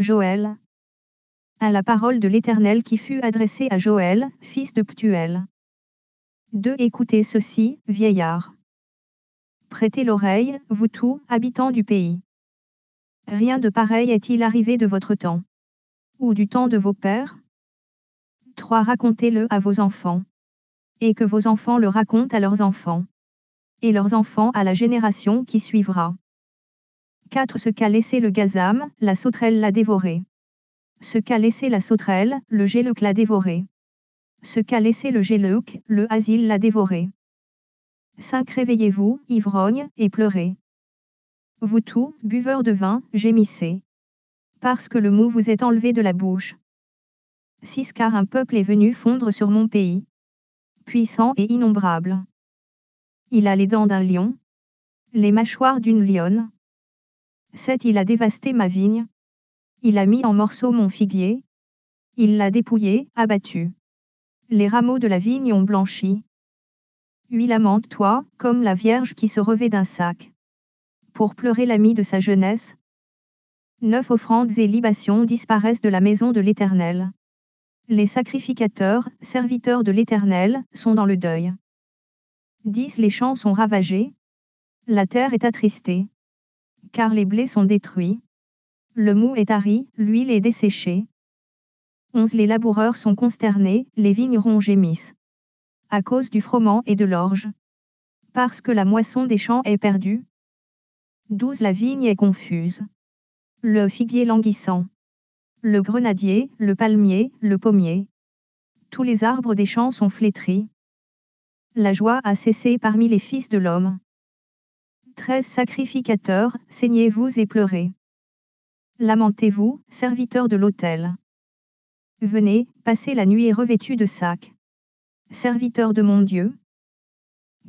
Joël. 1. La parole de l'Éternel qui fut adressée à Joël, fils de Ptuel. 2. Écoutez ceci, vieillards. Prêtez l'oreille, vous tous, habitants du pays. Rien de pareil est-il arrivé de votre temps, ou du temps de vos pères? 3. Racontez-le à vos enfants, et que vos enfants le racontent à leurs enfants, et leurs enfants à la génération qui suivra. 4. Ce qu'a laissé le gazam, la sauterelle l'a dévoré. Ce qu'a laissé la sauterelle, le géluc l'a dévoré. Ce qu'a laissé le géluc, le asile l'a dévoré. 5. Réveillez-vous, ivrognes, et pleurez. Vous tous, buveurs de vin, gémissez. Parce que le mou vous est enlevé de la bouche. 6. Car un peuple est venu fondre sur mon pays, puissant et innombrable. Il a les dents d'un lion, les mâchoires d'une lionne. 7. Il a dévasté ma vigne. Il a mis en morceaux mon figuier. Il l'a dépouillé, abattu. Les rameaux de la vigne ont blanchi. 8. Lamente-toi, comme la vierge qui se revêt d'un sac, pour pleurer l'ami de sa jeunesse. 9. Offrandes et libations disparaissent de la maison de l'Éternel. Les sacrificateurs, serviteurs de l'Éternel, sont dans le deuil. 10. Les champs sont ravagés. La terre est attristée. Car les blés sont détruits. Le mou est tari, l'huile est desséchée. 11. Les laboureurs sont consternés, les vignerons gémissent. À cause du froment et de l'orge. Parce que la moisson des champs est perdue. 12. La vigne est confuse. Le figuier languissant. Le grenadier, le palmier, le pommier. Tous les arbres des champs sont flétris. La joie a cessé parmi les fils de l'homme. 13. Sacrificateurs, saignez-vous et pleurez. Lamentez-vous, serviteurs de l'autel. Venez, passez la nuit revêtus de sacs. Serviteurs de mon Dieu.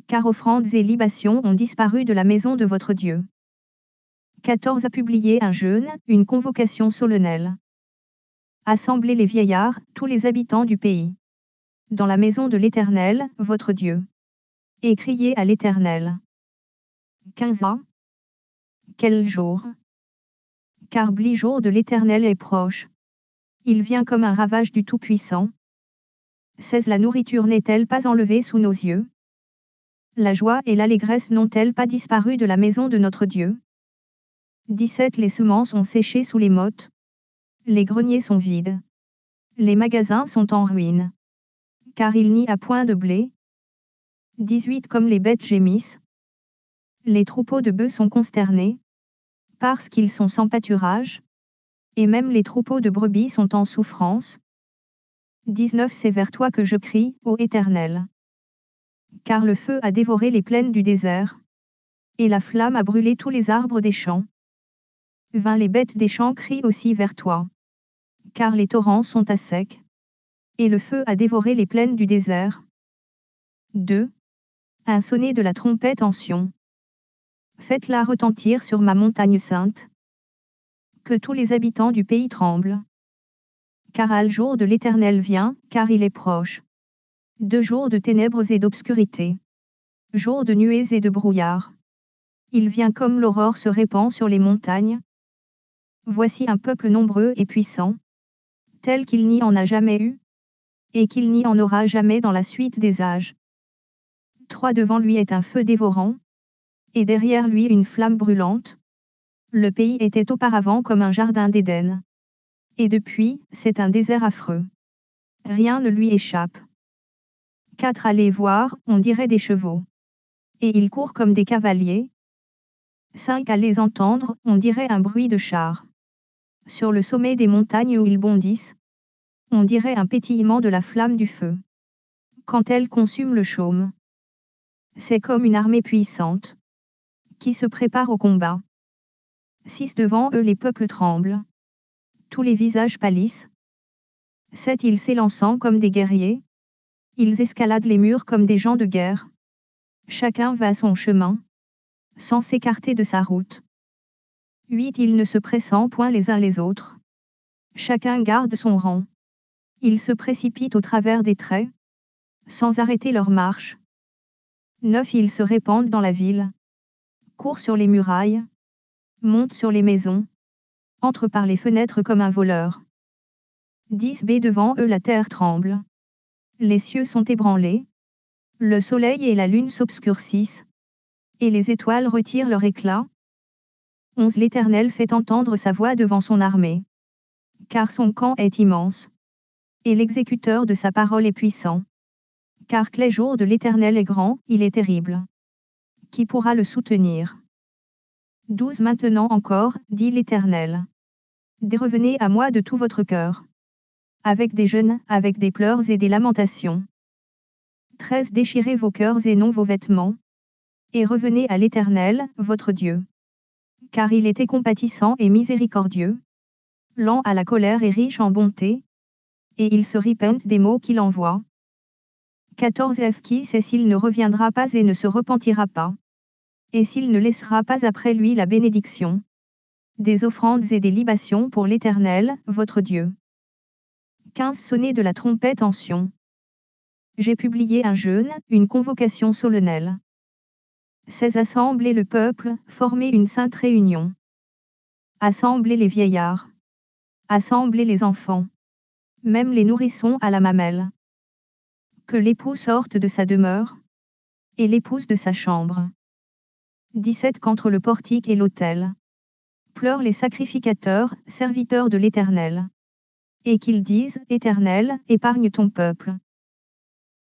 Car offrandes et libations ont disparu de la maison de votre Dieu. 14. À publier un jeûne, une convocation solennelle. Assemblez les vieillards, tous les habitants du pays, dans la maison de l'Éternel, votre Dieu. Et criez à l'Éternel. 15. Quel jour? Car le jour de l'Éternel est proche. Il vient comme un ravage du Tout-Puissant. 16. La nourriture n'est-elle pas enlevée sous nos yeux? La joie et l'allégresse n'ont-elles pas disparu de la maison de notre Dieu? 17. Les semences ont séché sous les mottes. Les greniers sont vides. Les magasins sont en ruine. Car il n'y a point de blé. 18. Comme les bêtes gémissent. Les troupeaux de bœufs sont consternés. Parce qu'ils sont sans pâturage. Et même les troupeaux de brebis sont en souffrance. 19. C'est vers toi que je crie, ô Éternel. Car le feu a dévoré les plaines du désert. Et la flamme a brûlé tous les arbres des champs. 20. Les bêtes des champs crient aussi vers toi. Car les torrents sont à sec. Et le feu a dévoré les plaines du désert. 2. Un sonnet de la trompette en Sion. Faites-la retentir sur ma montagne sainte. Que tous les habitants du pays tremblent. Car le jour de l'Éternel vient, car il est proche. 2 jours de ténèbres et d'obscurité. Jours de nuées et de brouillard. Il vient comme l'aurore se répand sur les montagnes. Voici un peuple nombreux et puissant, tel qu'il n'y en a jamais eu, et qu'il n'y en aura jamais dans la suite des âges. 3. Devant lui est un feu dévorant, et derrière lui une flamme brûlante. Le pays était auparavant comme un jardin d'Éden. Et depuis, c'est un désert affreux. Rien ne lui échappe. 4. Allez voir, on dirait des chevaux. Et ils courent comme des cavaliers. 5. À les entendre, on dirait un bruit de chars. Sur le sommet des montagnes où ils bondissent, on dirait un pétillement de la flamme du feu. Quand elle consume le chaume. C'est comme une armée puissante, qui se prépare au combat. 6. Devant eux les peuples tremblent. Tous les visages pâlissent. 7. Ils s'élançant comme des guerriers. Ils escaladent les murs comme des gens de guerre. Chacun va son chemin, sans s'écarter de sa route. 8. Ils ne se pressent point les uns les autres. Chacun garde son rang. Ils se précipitent au travers des traits, sans arrêter leur marche. 9. Ils se répandent dans la ville, courent sur les murailles, montent sur les maisons, entre par les fenêtres comme un voleur. 10b Devant eux la terre tremble. Les cieux sont ébranlés. Le soleil et la lune s'obscurcissent. Et les étoiles retirent leur éclat. 11 L'Éternel fait entendre sa voix devant son armée. Car son camp est immense. Et l'exécuteur de sa parole est puissant. Car que les jours de l'Éternel est grand, il est terrible. Qui pourra le soutenir? 12 Maintenant encore, dit l'Éternel. Revenez à moi de tout votre cœur. Avec des jeûnes, avec des pleurs et des lamentations. 13 Déchirez vos cœurs et non vos vêtements. Et revenez à l'Éternel, votre Dieu. Car il était compatissant et miséricordieux. Lent à la colère et riche en bonté. Et il se repent des maux qu'il envoie. 14 Qui sait s'il ne reviendra pas et ne se repentira pas. Et s'il ne laissera pas après lui la bénédiction. Des offrandes et des libations pour l'Éternel, votre Dieu. 15 Sonnez de la trompette en Sion. J'ai publié un jeûne, une convocation solennelle. 16 Assemblez le peuple, formez une sainte réunion. Assemblez les vieillards. Assemblez les enfants. Même les nourrissons à la mamelle. Que l'époux sorte de sa demeure. Et l'épouse de sa chambre. 17 Qu'entre le portique et l'autel. Pleurent les sacrificateurs, serviteurs de l'Éternel. Et qu'ils disent, Éternel, épargne ton peuple.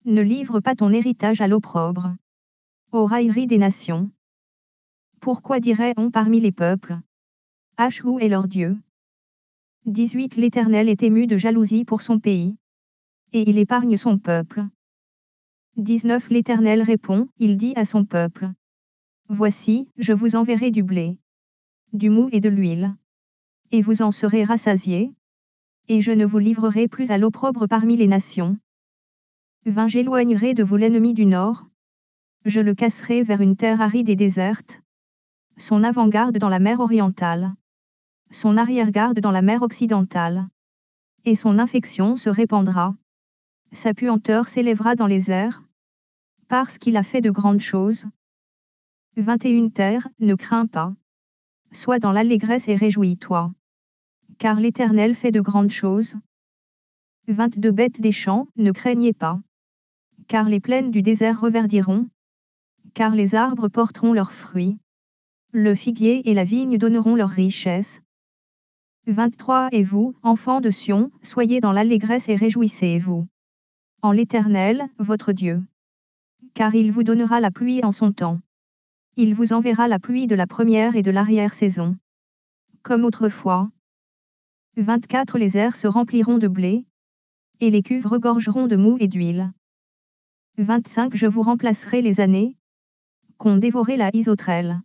Ne livre pas ton héritage à l'opprobre. Aux railleries des nations. Pourquoi dirait-on parmi les peuples? Où est leur Dieu? 18 L'Éternel est ému de jalousie pour son pays. Et il épargne son peuple. 19 L'Éternel répond, il dit à son peuple. Voici, je vous enverrai du blé, du mou et de l'huile. Et vous en serez rassasiés. Et je ne vous livrerai plus à l'opprobre parmi les nations. 20 J'éloignerai de vous l'ennemi du nord. Je le casserai vers une terre aride et déserte. Son avant-garde dans la mer orientale. Son arrière-garde dans la mer occidentale. Et son infection se répandra. Sa puanteur s'élèvera dans les airs. Parce qu'il a fait de grandes choses. 21 Terre, ne crains pas. Sois dans l'allégresse et réjouis-toi. Car l'Éternel fait de grandes choses. 22 Bêtes des champs, ne craignez pas. Car les plaines du désert reverdiront. Car les arbres porteront leurs fruits. Le figuier et la vigne donneront leur richesse. 23 Et vous, enfants de Sion, soyez dans l'allégresse et réjouissez-vous. En l'Éternel, votre Dieu. Car il vous donnera la pluie en son temps. Il vous enverra la pluie de la première et de l'arrière-saison. Comme autrefois. 24 Les airs se rempliront de blé. Et les cuves regorgeront de mou et d'huile. 25 Je vous remplacerai les années qu'ont dévoré la Isotrelle,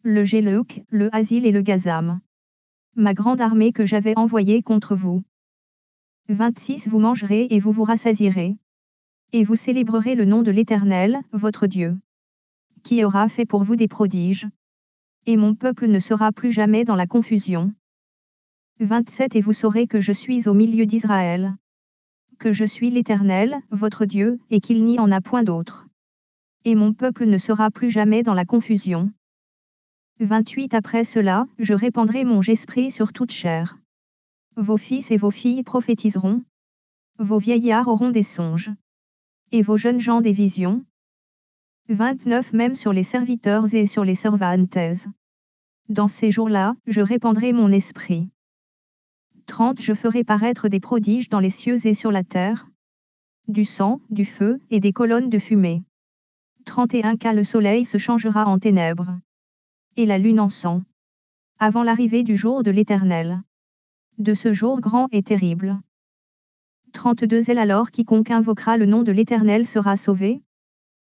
le Géleuk, le Asile et le Gazam. Ma grande armée que j'avais envoyée contre vous. 26 Vous mangerez et vous vous rassasierez. Et vous célébrerez le nom de l'Éternel, votre Dieu. Qui aura fait pour vous des prodiges. Et mon peuple ne sera plus jamais dans la confusion. 27 Et vous saurez que je suis au milieu d'Israël. Que je suis l'Éternel, votre Dieu, et qu'il n'y en a point d'autre. Et mon peuple ne sera plus jamais dans la confusion. 28 Après cela, je répandrai mon esprit sur toute chair. Vos fils et vos filles prophétiseront. Vos vieillards auront des songes. Et vos jeunes gens des visions. 29 Même sur les serviteurs et sur les servantes. Dans ces jours-là, je répandrai mon esprit. 30 Je ferai paraître des prodiges dans les cieux et sur la terre. Du sang, du feu, et des colonnes de fumée. 31 Car le soleil se changera en ténèbres. Et la lune en sang. Avant l'arrivée du jour de l'Éternel. De ce jour grand et terrible. 32 Alors quiconque invoquera le nom de l'Éternel sera sauvé.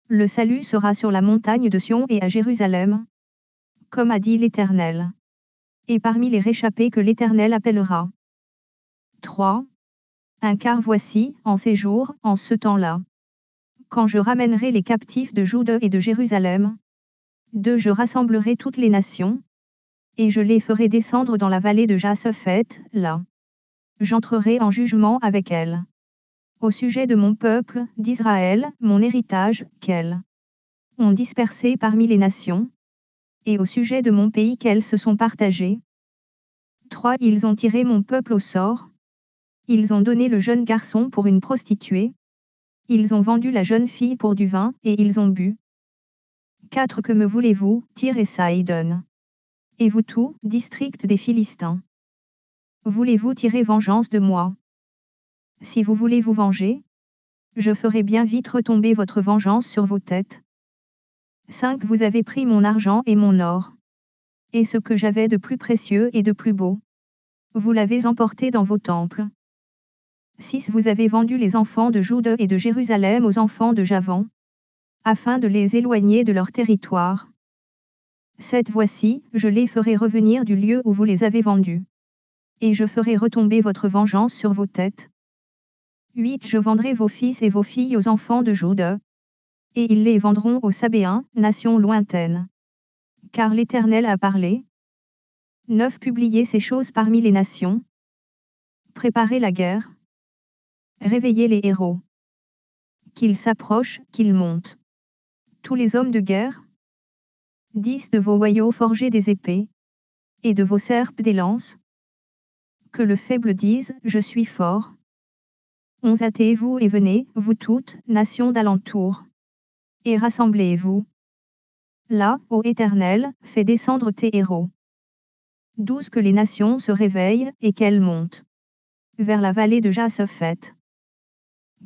Le salut sera sur la montagne de Sion et à Jérusalem. Comme a dit l'Éternel. Et parmi les réchappés que l'Éternel appellera. 3. Car voici, en ces jours, en ce temps-là. Quand je ramènerai les captifs de Juda et de Jérusalem. 2 Je rassemblerai toutes les nations. Et je les ferai descendre dans la vallée de Jasaphet, là. J'entrerai en jugement avec elles. Au sujet de mon peuple, d'Israël, mon héritage, qu'elles ont dispersé parmi les nations. Et au sujet de mon pays qu'elles se sont partagées. 3. Ils ont tiré mon peuple au sort. Ils ont donné le jeune garçon pour une prostituée. Ils ont vendu la jeune fille pour du vin, et ils ont bu. 4. Que me voulez-vous, Tyr et Sidon? Et vous tout, district des Philistins? Voulez-vous tirer vengeance de moi? Si vous voulez vous venger, je ferai bien vite retomber votre vengeance sur vos têtes. 5. Vous avez pris mon argent et mon or. Et ce que j'avais de plus précieux et de plus beau. Vous l'avez emporté dans vos temples. 6. Vous avez vendu les enfants de Juda et de Jérusalem aux enfants de Javan, afin de les éloigner de leur territoire. 7. Voici, je les ferai revenir du lieu où vous les avez vendus. Et je ferai retomber votre vengeance sur vos têtes. 8. Je vendrai vos fils et vos filles aux enfants de Juda. Et ils les vendront aux Sabéens, nation lointaine. Car l'Éternel a parlé. 9. Publiez ces choses parmi les nations. Préparez la guerre. Réveillez les héros. Qu'ils s'approchent, qu'ils montent. Tous les hommes de guerre. 10. De vos hoyaux forgez des épées. Et de vos serpes des lances. Que le faible dise, je suis fort. 11. Hâtez-vous et venez, vous toutes, nations d'alentour. Et rassemblez-vous. Là, ô Éternel, fais descendre tes héros. 12. Que les nations se réveillent, et qu'elles montent. Vers la vallée de Jasophet.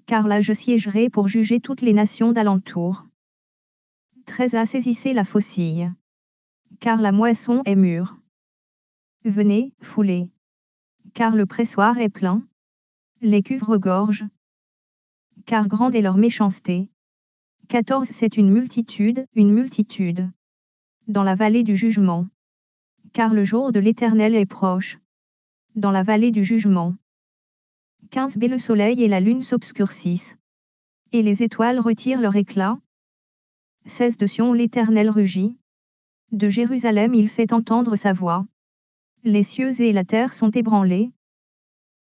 Car là je siégerai pour juger toutes les nations d'alentour. 13. Saisissez la faucille. Car la moisson est mûre. Venez, foulez. Car le pressoir est plein. Les cuves regorgent. Car grande est leur méchanceté. 14. C'est une multitude, dans la vallée du jugement. Car le jour de l'Éternel est proche. Dans la vallée du jugement. 15. Le soleil et la lune s'obscurcissent. Et les étoiles retirent leur éclat. 16. De Sion l'Éternel rugit. De Jérusalem il fait entendre sa voix. Les cieux et la terre sont ébranlés.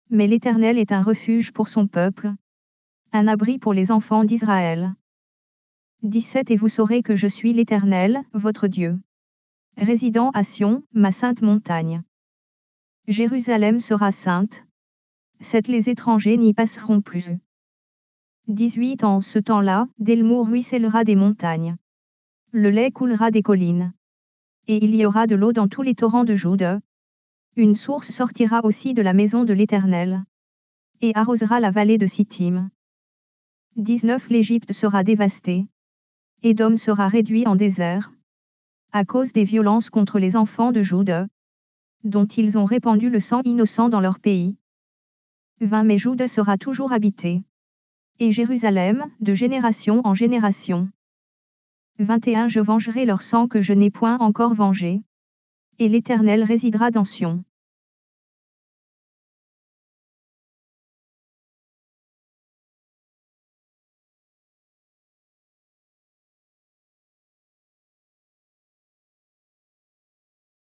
Mais l'Éternel est un refuge pour son peuple. Un abri pour les enfants d'Israël. 17. Et vous saurez que je suis l'Éternel, votre Dieu. Résidant à Sion, ma sainte montagne. Jérusalem sera sainte. 7. Les étrangers n'y passeront plus. 18. En ce temps-là, Delmo ruissellera des montagnes. Le lait coulera des collines. Et il y aura de l'eau dans tous les torrents de Juda. Une source sortira aussi de la maison de l'Éternel. Et arrosera la vallée de Sittim. 19. L'Égypte sera dévastée. Édom sera réduit en désert. À cause des violences contre les enfants de Juda, dont ils ont répandu le sang innocent dans leur pays. 20. Mais Juda sera toujours habité. Et Jérusalem, de génération en génération. 21. Je vengerai leur sang que je n'ai point encore vengé. Et l'Éternel résidera dans Sion.